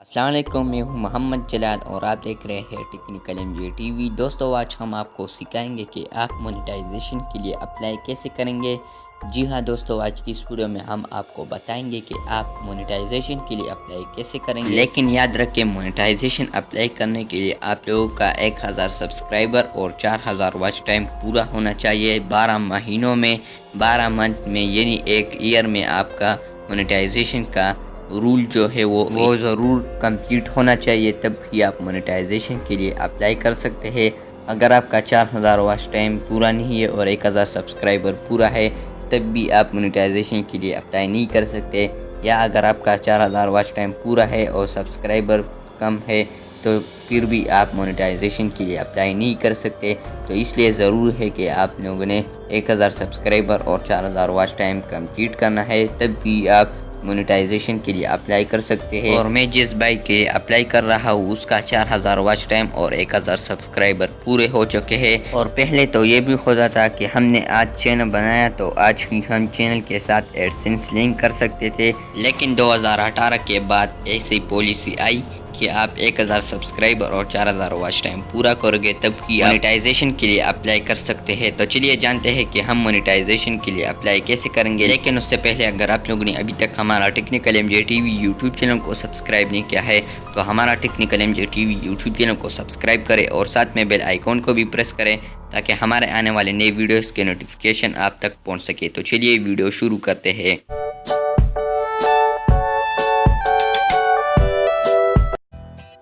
अस्सलाम वालेकुम, मैं हूं मोहम्मद जलाल और आप देख रहे हैं टेक्निकल एमजे टीवी। दोस्तों, आज हम आपको सिखाएंगे कि आप मोनेटाइजेशन के लिए अप्लाई कैसे करेंगे। जी हां दोस्तों, आज की इस वीडियो में हम आपको बताएंगे कि आप मोनेटाइजेशन के लिए अप्लाई कैसे करेंगे। लेकिन याद रखें, मोनेटाइजेशन अप्लाई करने के लिए आप लोगों का 1000 सब्सक्राइबर और 4000 वॉच टाइम पूरा होना चाहिए 12 महीनों में, 12 मंथ में, यानी एक ईयर में आपका मोनेटाइजेशन का रूल जो है वो ज़रूर कंप्लीट होना चाहिए, तब भी आप मोनेटाइजेशन के लिए अप्लाई कर सकते हैं। अगर आपका 4000 वॉच टाइम पूरा नहीं है और 1000 सब्सक्राइबर पूरा है, तब भी आप मोनेटाइजेशन के लिए अप्लाई नहीं कर सकते। या अगर आपका 4000 वॉच टाइम पूरा है और सब्सक्राइबर कम है, तो फिर भी आप मोनेटाइजेशन के लिए अप्लाई नहीं कर सकते। तो इसलिए ज़रूर है कि आप लोगों ने 1000 सब्सक्राइबर और 4000 वॉच टाइम कंप्लीट करना है, तब भी आप मोनेटाइजेशन के लिए अप्लाई कर सकते हैं। और मैं जिस भाई के अप्लाई कर रहा हूँ उसका 4000 वॉच टाइम और 1000 सब्सक्राइबर पूरे हो चुके हैं। और पहले तो ये भी होता था कि हमने आज चैनल बनाया तो आज भी हम चैनल के साथ एडसेंस लिंक कर सकते थे, लेकिन 2018 के बाद ऐसी पॉलिसी आई कि आप 1000 सब्सक्राइबर और 4000 वॉच टाइम पूरा करोगे तब ही मोनेटाइजेशन के लिए अप्लाई कर सकते हैं। तो चलिए जानते हैं कि हम मोनेटाइजेशन के लिए अप्लाई कैसे करेंगे। लेकिन उससे पहले अगर आप लोगों ने अभी तक हमारा technical MJ TV YouTube channel को सब्सक्राइब नहीं किया है, तो हमारा technical MJ TV YouTube channel को सब्सक्राइब करें और साथ में बेल आइकॉन को भी प्रेस करें, ताकि हमारे आने वाले नए वीडियोस के नोटिफिकेशन आप तक पहुँच सके। तो चलिए वीडियो शुरू करते हैं।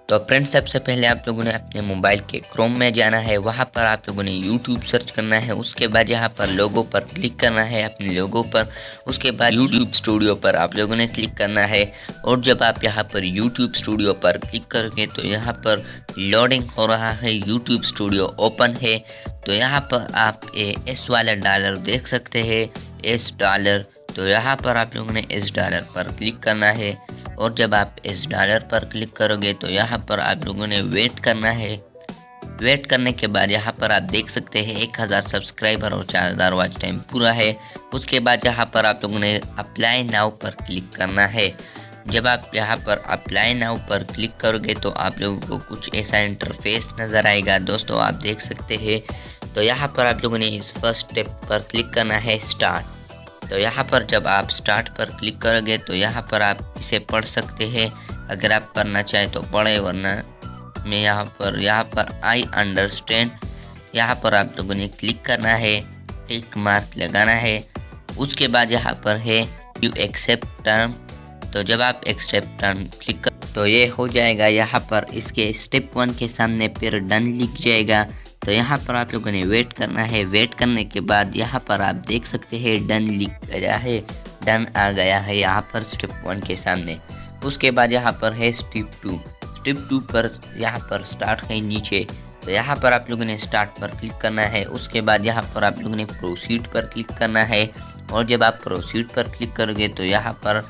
तो फ्रेंड्स, सबसे पहले आप लोगों ने अपने मोबाइल के क्रोम में जाना है, वहाँ पर आप लोगों ने यूट्यूब सर्च करना है। उसके बाद यहाँ पर लोगो पर क्लिक करना है, अपने लोगो पर। उसके बाद यूट्यूब स्टूडियो पर आप लोगों ने क्लिक करना है। और जब आप यहाँ पर यूट्यूब स्टूडियो पर क्लिक करोगे तो यहाँ पर लोडिंग हो रहा है, यूट्यूब स्टूडियो ओपन है। तो यहाँ पर आप एस वाला डॉलर देख सकते हैं, एस डॉलर। तो यहाँ पर आप लोगों ने एस डॉलर पर क्लिक करना है। और जब आप इस डॉलर पर क्लिक करोगे तो यहाँ पर आप लोगों ने वेट करना है। वेट करने के बाद यहाँ पर आप देख सकते हैं 1000 सब्सक्राइबर और 4000 वॉच टाइम पूरा है। उसके बाद यहाँ पर आप लोगों ने अप्लाई नाउ पर क्लिक करना है। जब आप यहाँ पर अप्लाई नाउ पर क्लिक करोगे तो आप लोगों को कुछ ऐसा इंटरफेस नज़र आएगा। दोस्तों, आप देख सकते हैं। तो यहाँ पर आप लोगों ने इस फर्स्ट स्टेप पर क्लिक करना है, स्टार्ट। तो यहाँ पर जब आप स्टार्ट पर क्लिक करोगे तो यहाँ पर आप इसे पढ़ सकते हैं। अगर आप पढ़ना चाहें तो पढ़े, वरना मैं यहाँ पर आई अंडरस्टैंड, यहाँ पर आप लोगों ने क्लिक करना है, टिक मार्क लगाना है। उसके बाद यहाँ पर है यू एक्सेप्ट टर्म। तो जब आप एक्सेप्ट टर्म क्लिक कर तो ये हो जाएगा। यहाँ पर इसके स्टेप 1 के सामने फिर डन लिख जाएगा। तो यहाँ पर आप लोगों ने वेट करना है। वेट करने के बाद यहाँ पर आप देख सकते हैं डन लिख गया है, डन आ गया है यहाँ पर स्टेप 1 के सामने। उसके बाद यहाँ पर है स्टेप 2। स्टेप 2 पर यहाँ पर स्टार्ट है नीचे। तो यहाँ पर आप लोगों ने स्टार्ट पर क्लिक करना है। उसके बाद यहाँ पर आप लोगों ने प्रोसीड पर क्लिक करना है। और जब आप प्रोसीड पर क्लिक करोगे तो यहाँ पर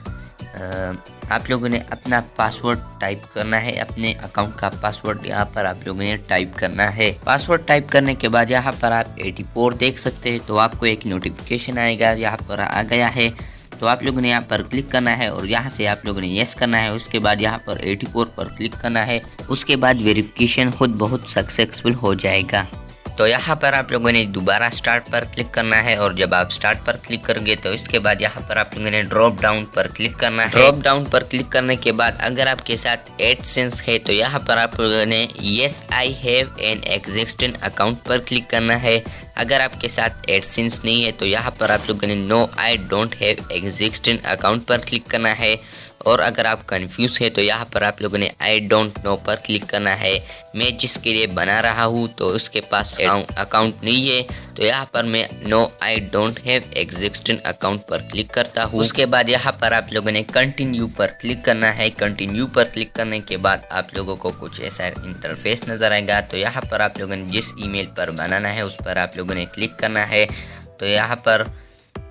आप लोगों ने अपना पासवर्ड टाइप करना है, अपने अकाउंट का पासवर्ड यहाँ पर आप लोगों ने टाइप करना है। पासवर्ड टाइप करने के बाद यहाँ पर आप 84 देख सकते हैं। तो आपको एक नोटिफिकेशन आएगा, यहाँ पर आ गया है। तो आप लोगों ने यहाँ पर क्लिक करना है और यहाँ से आप लोगों ने यस करना है। उसके बाद यहाँ पर 84 पर क्लिक करना है। उसके बाद वेरिफिकेशन खुद बहुत सक्सेसफुल हो जाएगा। तो यहाँ पर आप लोगों ने दोबारा स्टार्ट पर क्लिक करना है। और जब आप स्टार्ट पर क्लिक करोगे तो इसके बाद यहाँ पर आप लोगों ने ड्रॉप डाउन पर क्लिक करना है। ड्रॉप डाउन पर क्लिक करने के बाद अगर आपके साथ एडसेंस है तो यहाँ पर आप लोगों ने yes I have an existing account पर क्लिक करना है। अगर आपके साथ एडसेंस नहीं है तो यहाँ पर आप लोगों ने no I don't have existing account पर क्लिक करना है। और अगर आप कंफ्यूज है तो यहाँ पर आप लोगों ने आई डोंट नो पर क्लिक करना है। मैं जिसके लिए बना रहा हूँ तो उसके पास अकाउंट नहीं है, तो यहाँ पर मैं no I don't have existing account पर क्लिक करता हूँ। उसके बाद यहाँ पर आप लोगों ने कंटिन्यू पर क्लिक करना है। कंटिन्यू पर क्लिक करने के बाद आप लोगों को कुछ ऐसा इंटरफेस नज़र आएगा। तो यहाँ पर आप लोगों ने जिस ईमेल पर बनाना है उस पर आप लोगों ने क्लिक करना है। तो यहाँ पर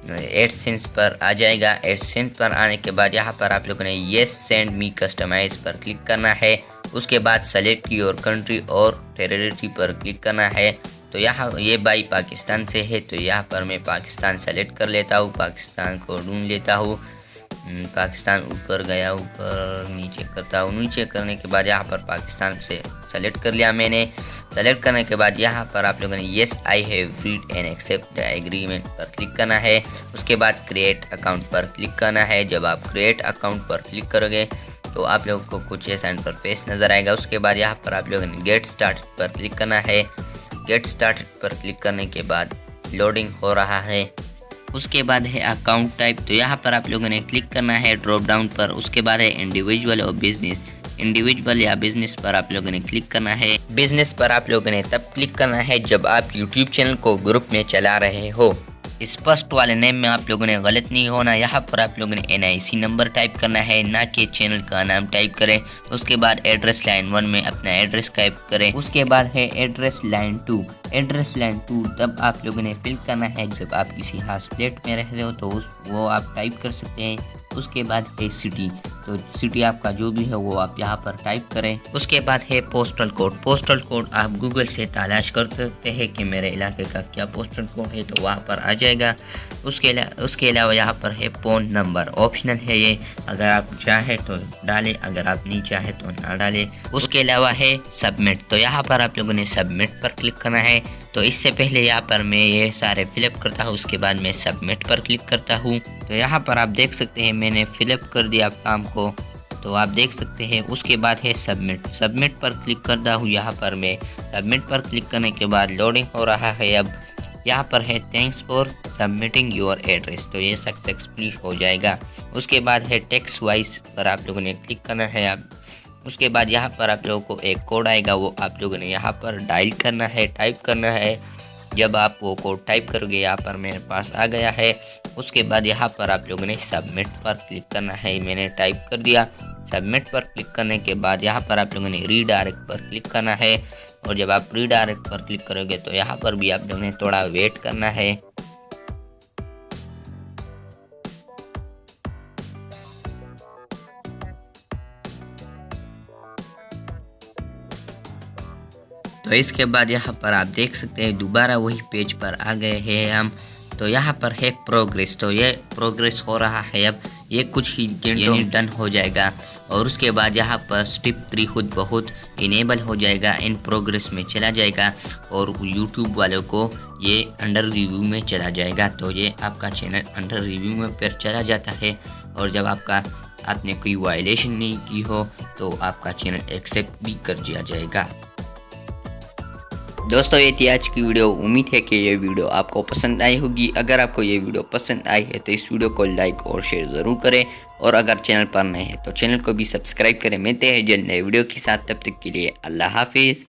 एडसेंस पर आ जाएगा। एडसेंस पर आने के बाद यहाँ पर आप लोगों ने येस सेंड मी कस्टमाइज पर क्लिक करना है। उसके बाद सेलेक्ट योर कंट्री और टेरिटरी पर क्लिक करना है। तो यहाँ ये भाई पाकिस्तान से है, तो यहाँ पर मैं पाकिस्तान सेलेक्ट कर लेता हूँ, पाकिस्तान को ढूंढ लेता हूँ। पाकिस्तान ऊपर गया, ऊपर नीचे करता हूँ। नीचे करने के बाद यहाँ पर पाकिस्तान से सेलेक्ट कर लिया मैंने। सेलेक्ट करने के बाद यहाँ पर आप लोगों ने yes I have read and accept the agreement पर क्लिक करना है। उसके बाद क्रिएट अकाउंट पर क्लिक करना है। जब आप क्रिएट अकाउंट पर क्लिक करोगे तो आप लोगों को कुछ ऐसा इंटरफेस नज़र आएगा। उसके बाद यहाँ पर आप लोगों ने गेट स्टार्टेड पर क्लिक करना है। गेट स्टार्टेड पर क्लिक करने के बाद लोडिंग हो रहा है। उसके बाद है अकाउंट टाइप, तो यहाँ पर आप लोगों ने क्लिक करना है ड्रॉप डाउन पर। उसके बाद है इंडिविजुअल और बिजनेस। इंडिविजुअल या बिजनेस पर आप लोगों ने क्लिक करना है। बिजनेस पर आप लोगों ने तब क्लिक करना है जब आप यूट्यूब चैनल को ग्रुप में चला रहे हो। स्पष्ट वाले नेम में आप लोगों ने गलत नहीं होना। यहाँ पर आप लोगों ने NIC नंबर टाइप करना है, ना कि चैनल का नाम टाइप करें। उसके बाद एड्रेस लाइन 1 में अपना एड्रेस टाइप करें। उसके बाद है एड्रेस लाइन 2। एड्रेस लाइन 2 तब आप लोगों ने फिल करना है जब आप किसी हाउस फ्लैट में रहते हो, तो वो आप टाइप कर सकते हैं। उसके बाद है सिटी, तो सिटी आपका जो भी है वो आप यहाँ पर टाइप करें। उसके बाद है पोस्टल कोड। पोस्टल कोड आप गूगल से तलाश कर सकते हैं कि मेरे इलाके का क्या पोस्टल कोड है, तो वहाँ पर आ जाएगा। उसके अलावा यहाँ पर है फ़ोन नंबर, ऑप्शनल है ये, अगर आप चाहे तो डालें, अगर आप नहीं चाहे तो ना डालें। उसके अलावा है सबमिट, तो यहाँ पर आप लोगों ने सबमिट पर क्लिक करना है। तो इससे पहले यहाँ पर मैं ये सारे फिलअप करता हूँ, उसके बाद मैं सबमिट पर क्लिक करता हूँ। तो यहाँ पर आप देख सकते हैं मैंने फिलअप कर दिया फॉर्म को, तो आप देख सकते हैं। उसके बाद है सबमिट। सबमिट पर क्लिक करता हूँ। यहाँ पर मैं सबमिट पर क्लिक करने के बाद लोडिंग हो रहा है। अब यहाँ पर है thanks for submitting your address, तो ये सक्सेसफुली हो जाएगा। उसके बाद है टेक्स्ट वाइज पर आप लोगों ने क्लिक करना है। अब उसके बाद यहाँ पर आप लोगों को एक कोड आएगा, वो आप लोगों ने यहाँ पर डायल करना है, टाइप करना है। जब आप वो कोड टाइप करोगे, यहाँ पर मेरे पास आ गया है। उसके बाद यहाँ पर आप लोगों ने सबमिट पर क्लिक करना है, मैंने टाइप कर दिया। सबमिट पर क्लिक करने के बाद यहाँ पर आप लोगों ने रीडायरेक्ट पर क्लिक करना है। और जब आप रीडायरेक्ट पर क्लिक करोगे तो यहाँ पर भी आप लोगों ने थोड़ा वेट करना है। तो इसके बाद यहाँ पर आप देख सकते हैं दोबारा वही पेज पर आ गए हैं हम। तो यहाँ पर है प्रोग्रेस, तो ये प्रोग्रेस हो रहा है। अब ये कुछ ही घंटों में डन हो जाएगा। और उसके बाद यहाँ पर स्टेप 3 खुद बहुत इनेबल हो जाएगा, इन प्रोग्रेस में चला जाएगा और यूट्यूब वालों को ये अंडर रिव्यू में चला जाएगा। तो ये आपका चैनल अंडर रिव्यू में फिर चला जाता है। और जब आपने कोई वायलेशन नहीं की हो तो आपका चैनल एक्सेप्ट भी कर दिया जाएगा। दोस्तों ये थी आज की वीडियो। उम्मीद है कि ये वीडियो आपको पसंद आई होगी। अगर आपको ये वीडियो पसंद आई है तो इस वीडियो को लाइक और शेयर ज़रूर करें। और अगर चैनल पर नए हैं तो चैनल को भी सब्सक्राइब करें। मिलते हैं जल्द नए वीडियो के साथ, तब तक के लिए अल्लाह हाफिज़।